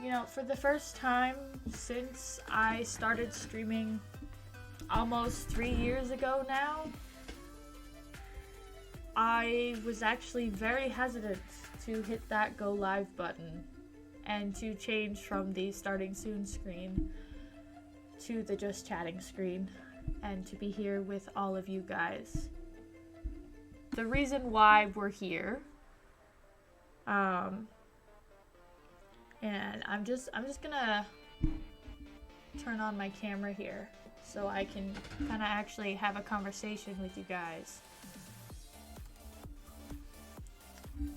For the first time since I started streaming almost 3 years ago now, I was actually very hesitant to hit that go live button and to change from the starting soon screen to the just chatting screen and to be here with all of you guys. The reason why we're here, and I'm just gonna turn on my camera here so I can kind of actually have a conversation with you guys.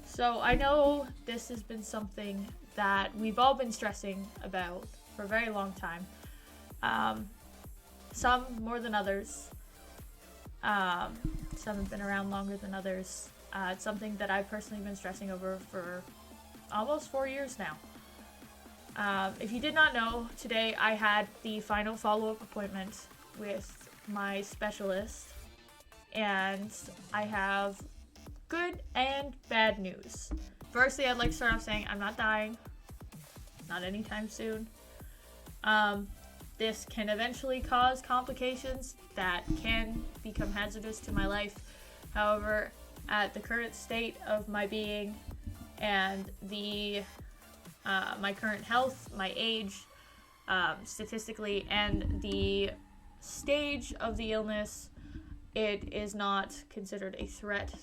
So I know this has been something that we've all been stressing about for a very long time. Some more than others. Some have been around longer than others. It's something that I've personally been stressing over for almost 4 years now. If you did not know, today I had the final follow-up appointment with my specialist, and I have good and bad news. Firstly, I'd like to start off saying I'm not dying. Not anytime soon. This can eventually cause complications that can become hazardous to my life. However, at the current state of my being and my current health, my age, statistically, and the stage of the illness, it is not considered a threat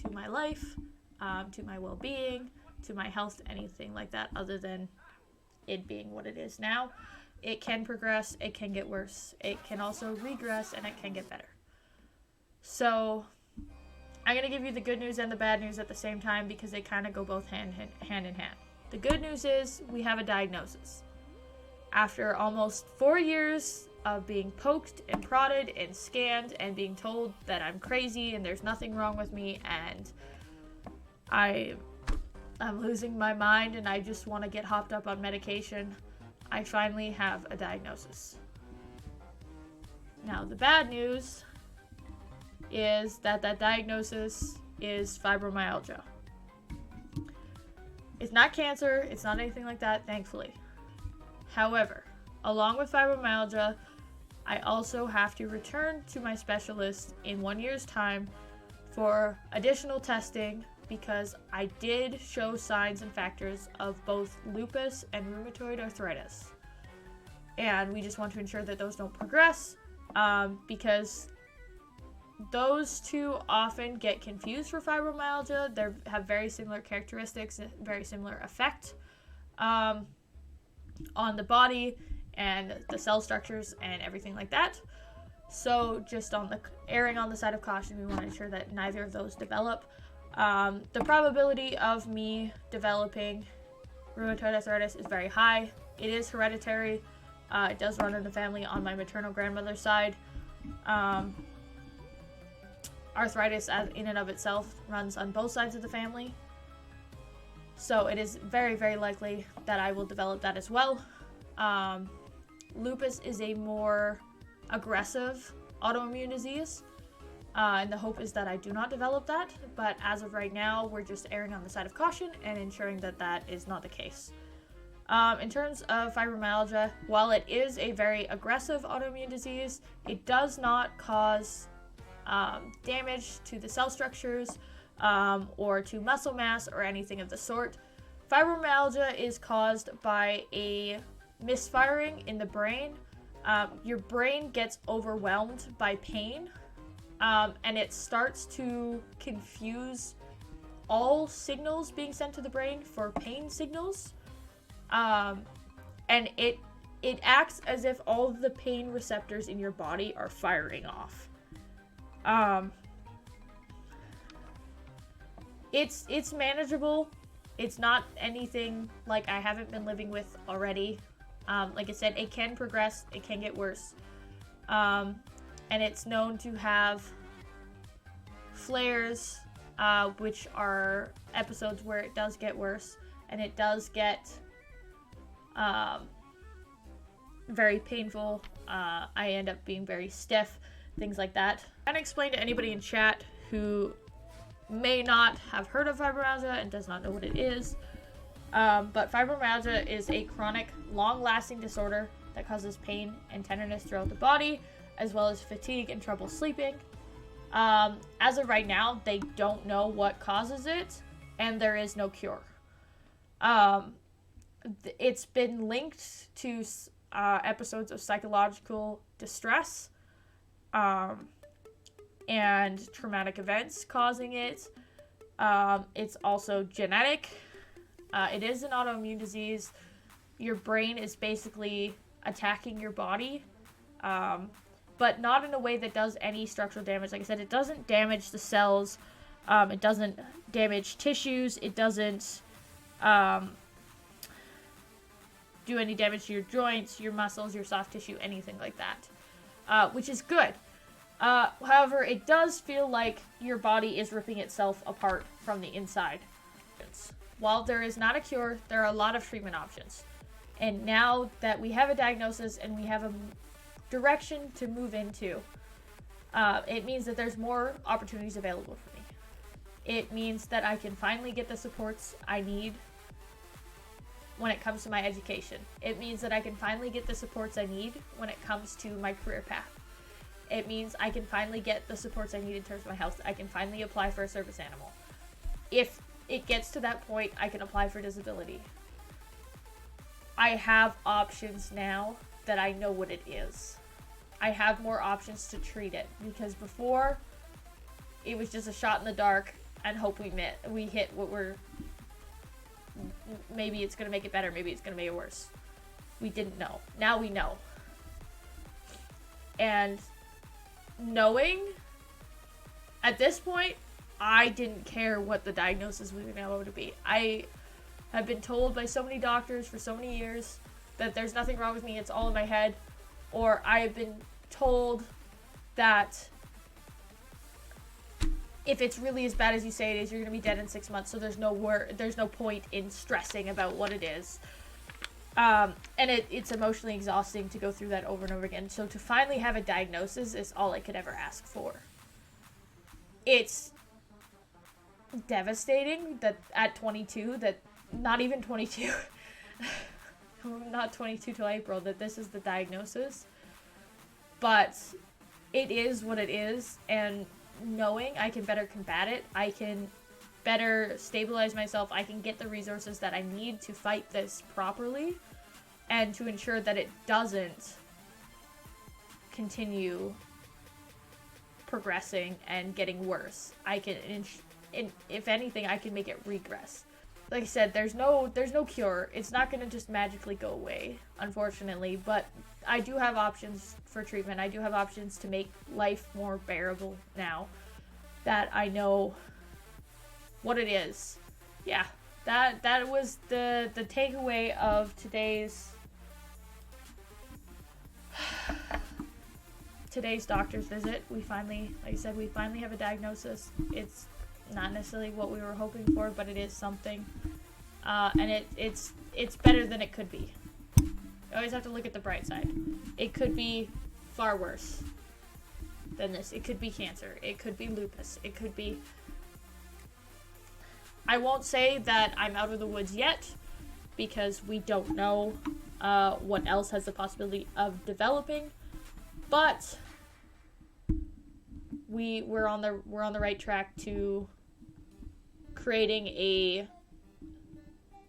to my life, to my well-being, to my health, anything like that, other than it being what it is now. It can progress, it can get worse, it can also regress, and it can get better. So I'm going to give you the good news and the bad news at the same time because they kind of go both hand in hand. The good news is we have a diagnosis. After almost 4 years of being poked and prodded and scanned and being told that I'm crazy and there's nothing wrong with me and I'm losing my mind and I just want to get hopped up on medication, I finally have a diagnosis. Now, the bad news is that diagnosis is fibromyalgia. It's not cancer, it's not anything like that, thankfully. However, along with fibromyalgia, I also have to return to my specialist in 1 year's time for additional testing because I did show signs and factors of both lupus and rheumatoid arthritis. And we just want to ensure that those don't progress because those two often get confused for fibromyalgia. They have very similar characteristics, very similar effect on the body and the cell structures and everything like that. So just erring on the side of caution, we want to ensure that neither of those develop. The probability of me developing rheumatoid arthritis is very high. It is hereditary. It does run in the family on my maternal grandmother's side. Arthritis in and of itself runs on both sides of the family. So it is very, very likely that I will develop that as well. Lupus is a more aggressive autoimmune disease. And the hope is that I do not develop that. But as of right now, we're just erring on the side of caution and ensuring that that is not the case. In terms of fibromyalgia, while it is a very aggressive autoimmune disease, it does not cause damage to the cell structures or to muscle mass or anything of the sort. Fibromyalgia is caused by a misfiring in the brain. Your brain gets overwhelmed by pain, and it starts to confuse all signals being sent to the brain for pain signals. And it acts as if all of the pain receptors in your body are firing off. It's manageable. It's not anything like I haven't been living with already. Like I said, it can progress, it can get worse. And it's known to have flares, which are episodes where it does get worse, and it does get very painful. I end up being very stiff, things like that. I'm gonna explain to anybody in chat who may not have heard of fibromyalgia and does not know what it is. But fibromyalgia is a chronic, long-lasting disorder that causes pain and tenderness throughout the body, as well as fatigue and trouble sleeping. As of right now, they don't know what causes it, and there is no cure. It's been linked to episodes of psychological distress, and traumatic events causing it. It's also genetic. It is an autoimmune disease. Your brain is basically attacking your body, but not in a way that does any structural damage. Like I said, it doesn't damage the cells. It doesn't damage tissues. It doesn't do any damage to your joints, your muscles, your soft tissue, anything like that, which is good. However, it does feel like your body is ripping itself apart from the inside. While there is not a cure, there are a lot of treatment options. And now that we have a diagnosis and we have a direction to move into, it means that there's more opportunities available for me. It means that I can finally get the supports I need when it comes to my education. It means that I can finally get the supports I need when it comes to my career path. It means I can finally get the supports I need in terms of my health. I can finally apply for a service animal. If it gets to that point, I can apply for disability. I have options now that I know what it is. I have more options to treat it, because before it was just a shot in the dark and hope we hit what we're, maybe it's going to make it better, maybe it's going to make it worse. We didn't know. Now we know. And knowing, at this point, I didn't care what the diagnosis was going to be. I have been told by so many doctors for so many years that there's nothing wrong with me, it's all in my head. Or I have been told that if it's really as bad as you say it is, you're going to be dead in 6 months, so there's no point in stressing about what it is. And it's emotionally exhausting to go through that over and over again. So to finally have a diagnosis is all I could ever ask for. It's devastating that at 22, that not even 22, not 22 till April, that this is the diagnosis. But it is what it is, and knowing I can better combat it, I can better stabilize myself, I can get the resources that I need to fight this properly and to ensure that it doesn't continue progressing and getting worse. I can, if anything, I can make it regress. Like I said, there's no cure. It's not going to just magically go away, unfortunately, but I do have options for treatment. I do have options to make life more bearable now that I know what it is. Yeah, that was the takeaway of today's doctor's visit. We finally, like I said, we finally have a diagnosis. It's not necessarily what we were hoping for, but it is something, and it's better than it could be. You always have to look at the bright side. It could be far worse than this. It could be cancer. It could be lupus. It could be... I won't say that I'm out of the woods yet, because we don't know what else has the possibility of developing, but we're on the right track to creating a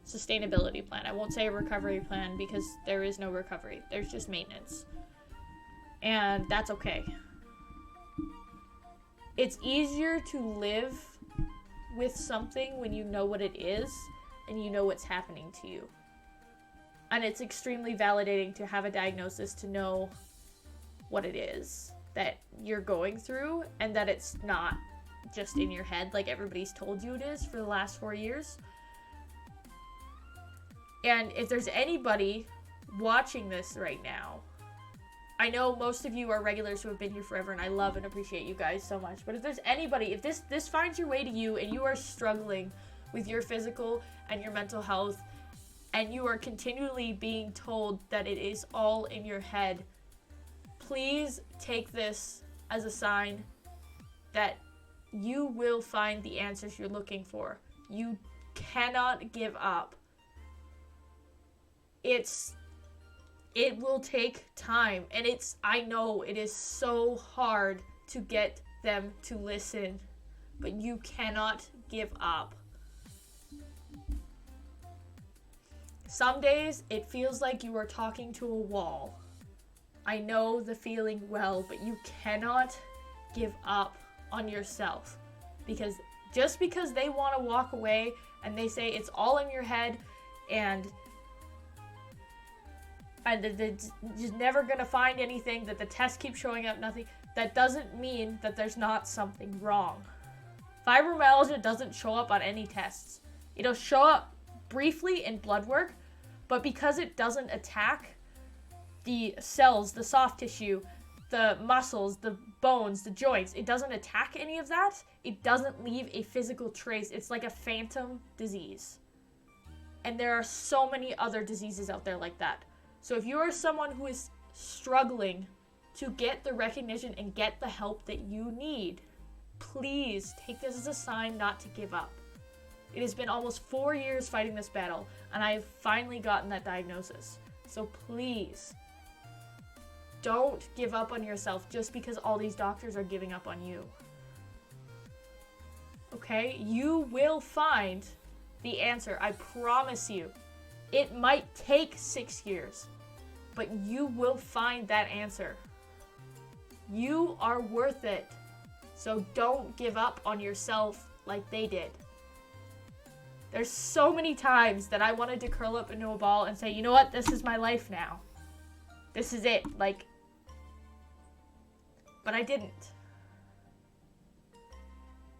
sustainability plan. I won't say a recovery plan, because there is no recovery. There's just maintenance. And that's okay. It's easier to live with something when you know what it is and you know what's happening to you. And it's extremely validating to have a diagnosis, to know what it is that you're going through, and that it's not just in your head like everybody's told you it is for the last 4 years. And if there's anybody watching this right now, I know most of you are regulars who have been here forever, and I love and appreciate you guys so much. But if there's anybody, if this finds your way to you and you are struggling with your physical and your mental health, and you are continually being told that it is all in your head, please take this as a sign that you will find the answers you're looking for. You cannot give up. it will take time, and I know it is so hard to get them to listen, but you cannot give up. Some days it feels like you are talking to a wall. I know the feeling well, but you cannot give up on yourself, because just because they want to walk away and they say it's all in your head and they're just never going to find anything, that the test keeps showing up nothing, that doesn't mean that there's not something wrong. Fibromyalgia doesn't show up on any tests. It'll show up briefly in blood work, but because it doesn't attack the cells, the soft tissue, the muscles, the bones, the joints, it doesn't attack any of that. It doesn't leave a physical trace. It's like a phantom disease. And there are so many other diseases out there like that. So if you are someone who is struggling to get the recognition and get the help that you need, please take this as a sign not to give up. It has been almost 4 years fighting this battle, and I have finally gotten that diagnosis. So please, don't give up on yourself just because all these doctors are giving up on you. Okay? You will find the answer. I promise you. It might take 6 years, but you will find that answer. You are worth it. So don't give up on yourself like they did. There's so many times that I wanted to curl up into a ball and say, you know what, this is my life now. This is it. But I didn't.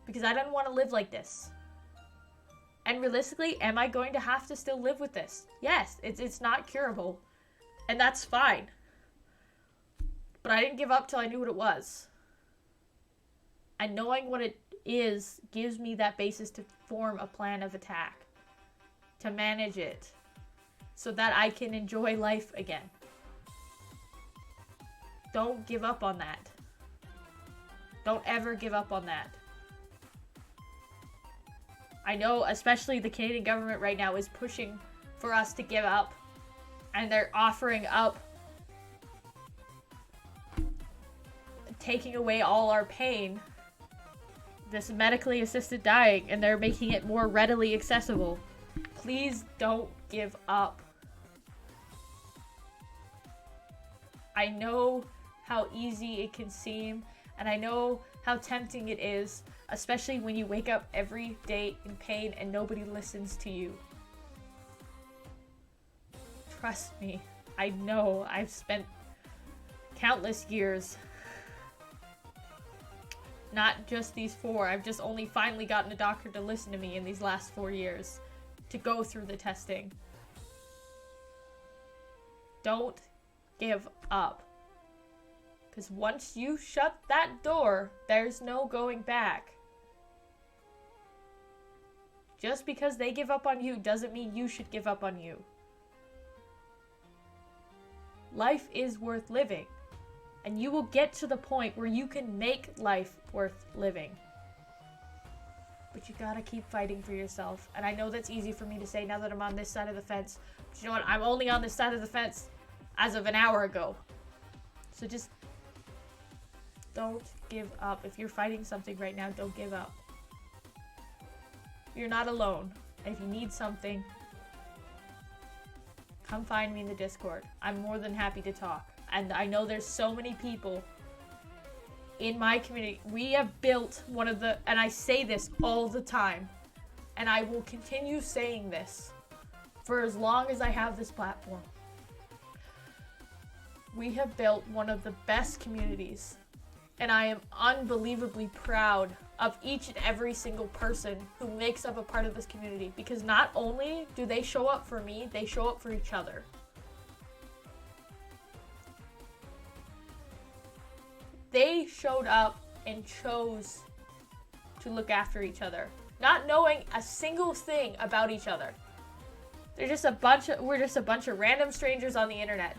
Because I didn't want to live like this. And realistically, am I going to have to still live with this? Yes, it's not curable. And that's fine. But I didn't give up till I knew what it was. And knowing what it is gives me that basis to form a plan of attack. To manage it. So that I can enjoy life again. Don't give up on that. Don't ever give up on that. I know especially the Canadian government right now is pushing for us to give up. And they're offering up taking away all our pain. This medically assisted dying, and they're making it more readily accessible. Please don't give up. I know how easy it can seem, and I know how tempting it is, especially when you wake up every day in pain and nobody listens to you. Trust me, I know. I've spent countless years, not just these 4. I've just only finally gotten a doctor to listen to me in these last 4 years to go through the testing. Don't give up. Because once you shut that door, there's no going back. Just because they give up on you doesn't mean you should give up on you. Life is worth living. And you will get to the point where you can make life worth living. But you gotta keep fighting for yourself. And I know that's easy for me to say now that I'm on this side of the fence. But you know what? I'm only on this side of the fence as of an hour ago. So just don't give up. If you're fighting something right now, don't give up. You're not alone. And if you need something, come find me in the Discord. I'm more than happy to talk. And I know there's so many people in my community. We have built one of the, and I say this all the time, and I will continue saying this for as long as I have this platform. We have built one of the best communities, and I am unbelievably proud of each and every single person who makes up a part of this community, because not only do they show up for me, they show up for each other. They showed up and chose to look after each other, not knowing a single thing about each other. We're just a bunch of random strangers on the internet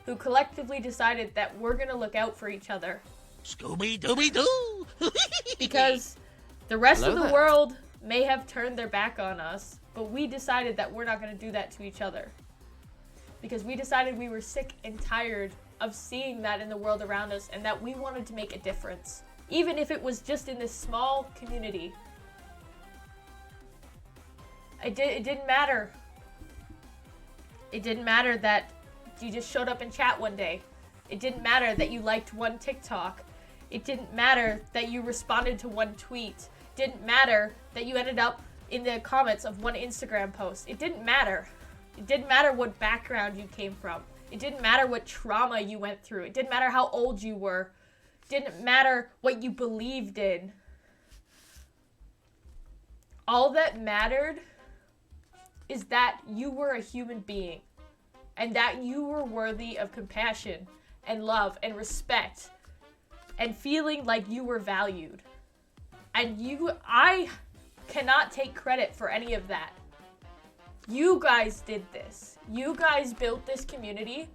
who collectively decided that we're gonna look out for each other. Scooby-Dooby-Doo! Because the rest of the world may have turned their back on us, but we decided that we're not gonna do that to each other. because we decided we were sick and tired of seeing that in the world around us and that we wanted to make a difference, even if it was just in this small community. It didn't matter. It didn't matter that you just showed up in chat one day. It didn't matter that you liked one TikTok. It didn't matter that you responded to one tweet. It didn't matter that you ended up in the comments of one Instagram post. It didn't matter. It didn't matter what background you came from. It didn't matter what trauma you went through. It didn't matter how old you were. It didn't matter what you believed in. All that mattered is that you were a human being and that you were worthy of compassion and love and respect and feeling like you were valued. And I cannot take credit for any of that. You guys did this. You guys built this community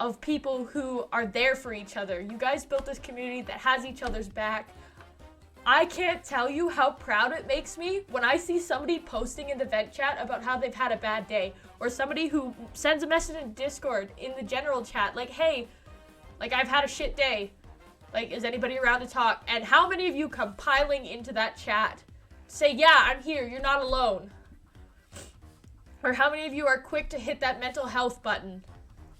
of people who are there for each other. You guys built this community that has each other's back. I can't tell you how proud it makes me when I see somebody posting in the vent chat about how they've had a bad day, or somebody who sends a message in Discord in the general chat like, hey, like, I've had a shit day. Like, is anybody around to talk? And how many of you come piling into that chat? Say, yeah, I'm here. You're not alone. Or how many of you are quick to hit that mental health button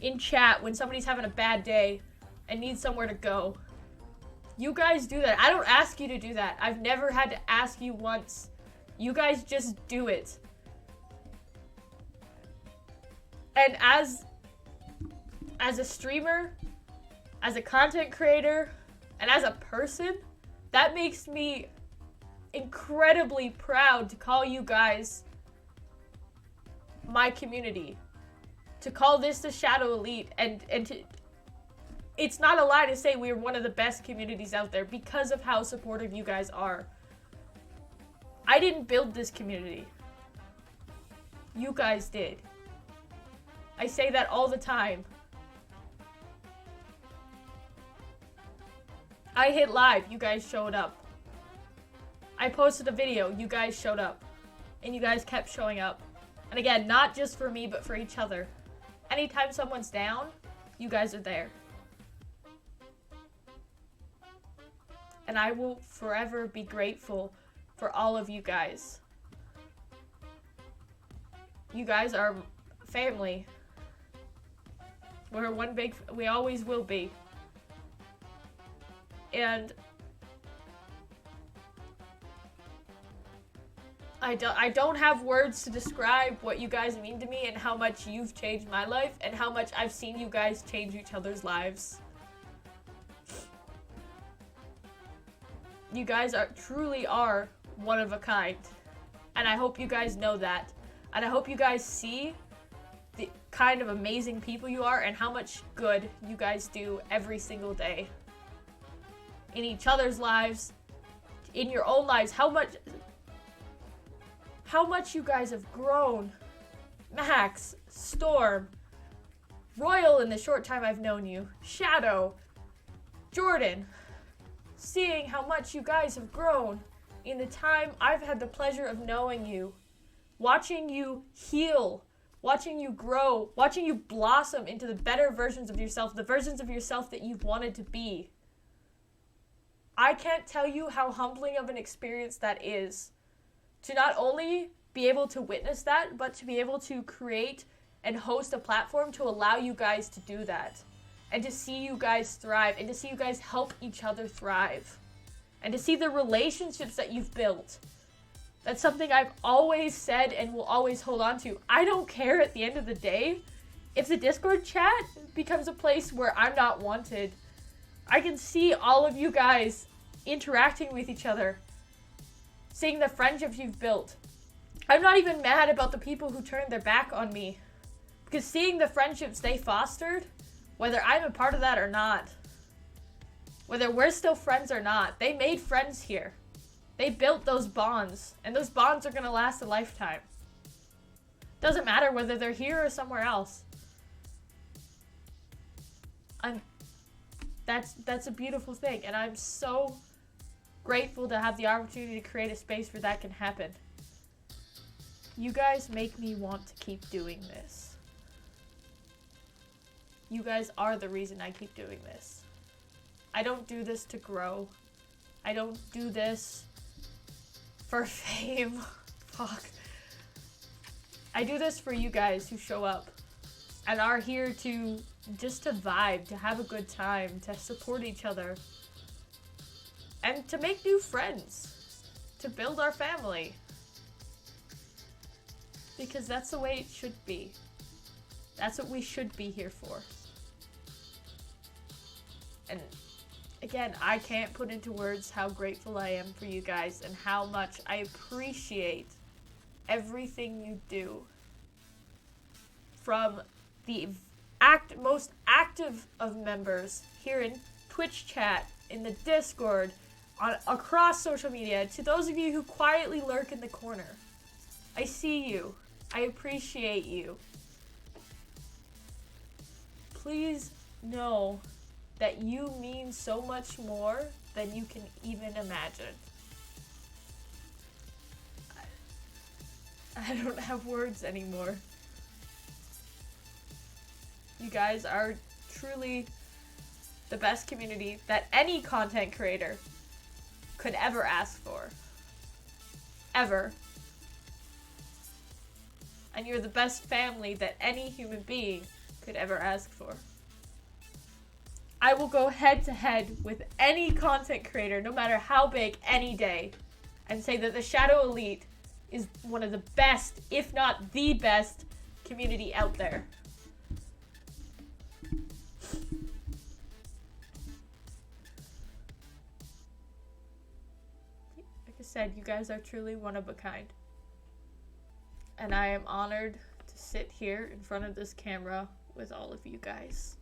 in chat when somebody's having a bad day and needs somewhere to go? You guys do that. I don't ask you to do that. I've never had to ask you once. You guys just do it. And as a streamer, as a content creator, and as a person, that makes me incredibly proud to call you guys my community. To call this the Shadow Elite, and to, it's not a lie to say we're one of the best communities out there because of how supportive you guys are. I didn't build this community. You guys did. I say that all the time. I hit live, you guys showed up. I posted a video, you guys showed up. And you guys kept showing up. And again, not just for me, but for each other. Anytime someone's down, you guys are there. And I will forever be grateful for all of you guys. You guys are family. We're one big, we always will be. And I don't have words to describe what you guys mean to me and how much you've changed my life and how much I've seen you guys change each other's lives. You guys truly are one of a kind. And I hope you guys know that. And I hope you guys see the kind of amazing people you are and how much good you guys do every single day. In each other's lives, in your own lives, how much you guys have grown. Max, Storm, Royal in the short time I've known you, Shadow, Jordan. Seeing how much you guys have grown in the time I've had the pleasure of knowing you. Watching you heal, watching you grow, watching you blossom into the better versions of yourself, the versions of yourself that you've wanted to be. I can't tell you how humbling of an experience that is. To not only be able to witness that, but to be able to create and host a platform to allow you guys to do that. And to see you guys thrive, and to see you guys help each other thrive. And to see the relationships that you've built. That's something I've always said and will always hold on to. I don't care at the end of the day if the Discord chat becomes a place where I'm not wanted. I can see all of you guys interacting with each other. Seeing the friendships you've built. I'm not even mad about the people who turned their back on me. Because seeing the friendships they fostered, whether I'm a part of that or not, whether we're still friends or not, they made friends here. They built those bonds, and those bonds are going to last a lifetime. Doesn't matter whether they're here or somewhere else. That's a beautiful thing, and I'm so grateful to have the opportunity to create a space where that can happen. You guys make me want to keep doing this. you guys are the reason I keep doing this. I don't do this to grow. I don't do this for fame. Fuck. I do this for you guys who show up and are here to just to vibe, to have a good time, to support each other, and to make new friends, to build our family. Because that's the way it should be. That's what we should be here for. And again, I can't put into words how grateful I am for you guys and how much I appreciate everything you do. From the most active of members here in Twitch chat, in the Discord, across social media, to those of you who quietly lurk in the corner. I see you. I appreciate you. Please know that you mean so much more than you can even imagine. I don't have words anymore. You guys are truly the best community that any content creator could ever ask for. Ever. And you're the best family that any human being could ever ask for. I will go head to head with any content creator, no matter how big, any day, and say that the Shadow Elite is one of the best, if not the best, community out there. Like I said, you guys are truly one of a kind. And I am honored to sit here in front of this camera with all of you guys.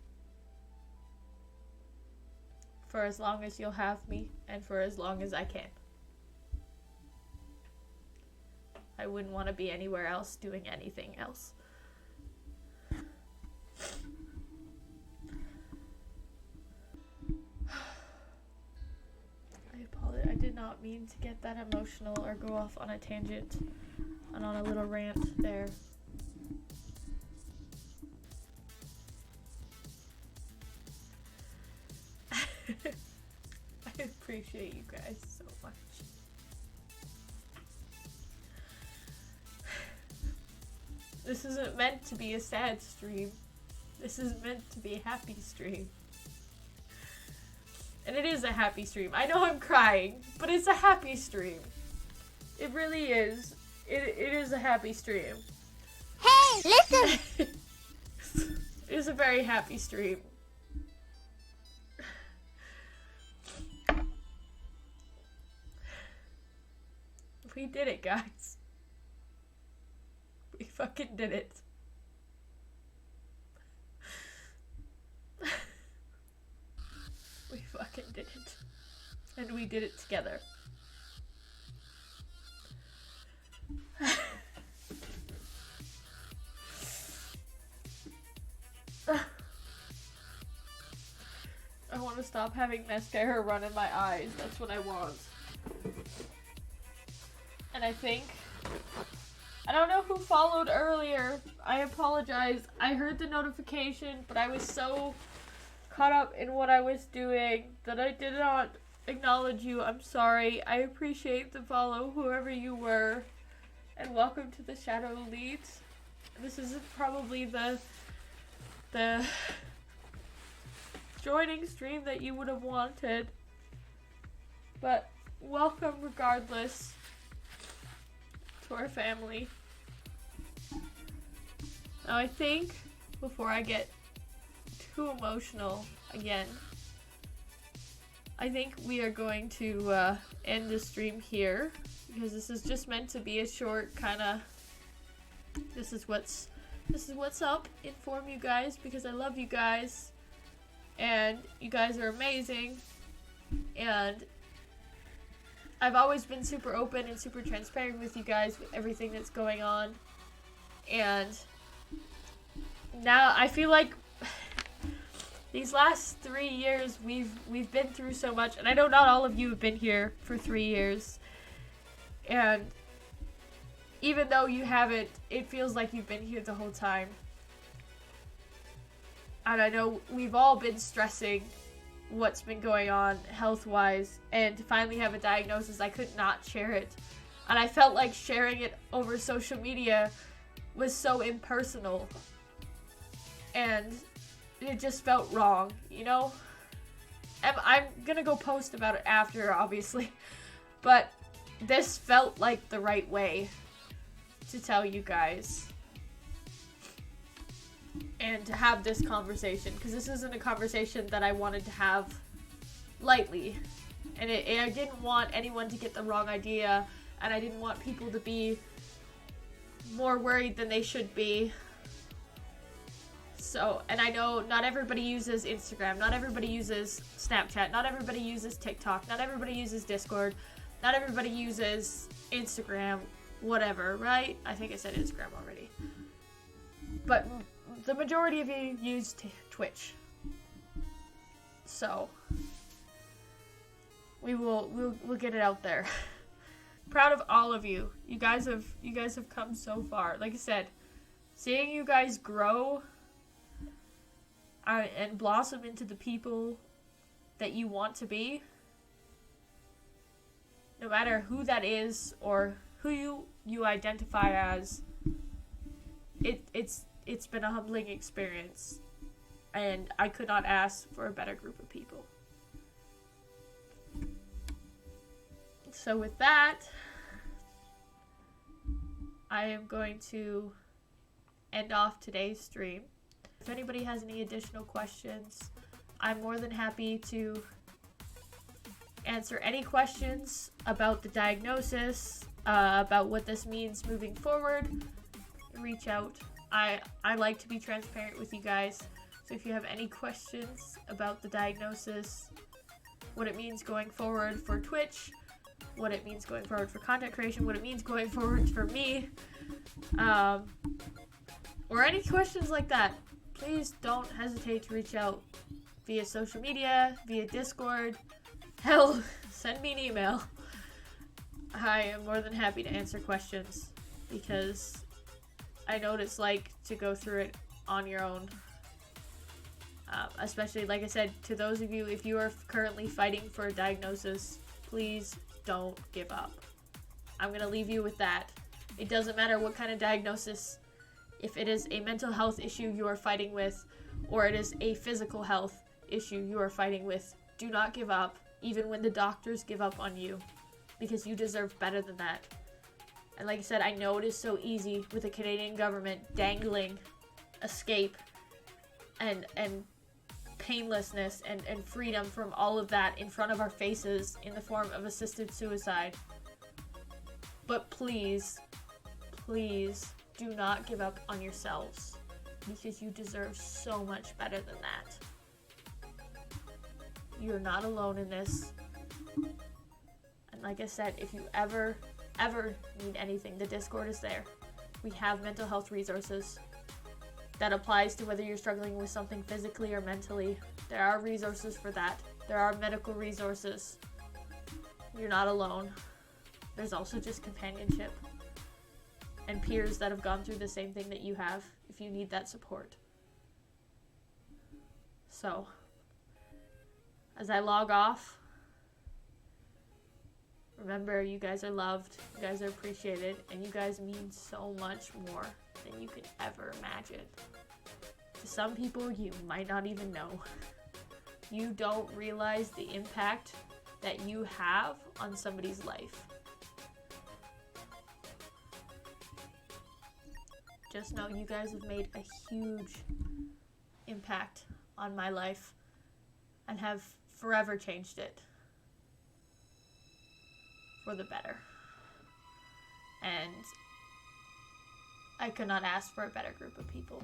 For as long as you'll have me, and for as long as I can. I wouldn't want to be anywhere else doing anything else. I apologize. I did not mean to get that emotional or go off on a tangent and on a little rant there. I appreciate you guys so much. This isn't meant to be a sad stream. This is meant to be a happy stream. And it is a happy stream. I know I'm crying, but it's a happy stream. It really is. It is a happy stream. Hey, listen! It is a very happy stream. We did it, guys. We fucking did it. We fucking did it. And we did it together. I want to stop having mascara run in my eyes. That's what I want. And I think, I don't know who followed earlier. I apologize. I heard the notification, but I was so caught up in what I was doing that I did not acknowledge you. I'm sorry. I appreciate the follow, whoever you were. And welcome to the Shadow Elite. This is probably the joining stream that you would have wanted. But welcome regardless to our family. Now I think, before I get too emotional again, I think we are going to end the stream here, because this is just meant to be a short kind of, this is what's up, inform you guys, because I love you guys, and you guys are amazing, and I've always been super open and super transparent with you guys with everything that's going on, and now I feel like these last 3 years we've been through so much, and I know not all of you have been here for 3 years, and even though you haven't, it feels like you've been here the whole time. And I know we've all been stressing what's been going on health-wise, and to finally have a diagnosis, I could not share it. And I felt like sharing it over social media was so impersonal. And it just felt wrong, you know? And I'm gonna go post about it after, obviously. But this felt like the right way to tell you guys. And to have this conversation, because this isn't a conversation that I wanted to have lightly. And I didn't want anyone to get the wrong idea, and I didn't want people to be more worried than they should be. So, and I know not everybody uses Instagram, not everybody uses Snapchat, not everybody uses TikTok, not everybody uses Discord, not everybody uses Instagram, whatever, right? I think I said Instagram already. But the majority of you use Twitch. So we'll get it out there. Proud of all of you. You guys have come so far. Like I said, seeing you guys grow and blossom into the people that you want to be, no matter who that is or who you identify as, it's been a humbling experience, and I could not ask for a better group of people. So with that, I am going to end off today's stream. If anybody has any additional questions, I'm more than happy to answer any questions about the diagnosis, about what this means moving forward. Reach out. I like to be transparent with you guys, so if you have any questions about the diagnosis, what it means going forward for Twitch, what it means going forward for content creation, what it means going forward for me, or any questions like that, please don't hesitate to reach out via social media, via Discord. Hell, send me an email. I am more than happy to answer questions, because I know what it's like to go through it on your own. Especially, like I said, to those of you, if you are currently fighting for a diagnosis, please don't give up. I'm going to leave you with that. It doesn't matter what kind of diagnosis, if it is a mental health issue you are fighting with, or it is a physical health issue you are fighting with, do not give up, even when the doctors give up on you, because you deserve better than that. And like I said, I know it is so easy with the Canadian government dangling escape and painlessness and freedom from all of that in front of our faces in the form of assisted suicide. But please, please do not give up on yourselves, because you deserve so much better than that. You're not alone in this. And like I said, if you ever need anything, the Discord is there. We have mental health resources. That applies to whether you're struggling with something physically or mentally. There are resources for that. There are medical resources. You're not alone. There's also just companionship and peers that have gone through the same thing that you have, if you need that support. So, as I log off, remember, you guys are loved, you guys are appreciated, and you guys mean so much more than you could ever imagine. To some people, you might not even know. You don't realize the impact that you have on somebody's life. Just know you guys have made a huge impact on my life and have forever changed it for the better. And I could not ask for a better group of people.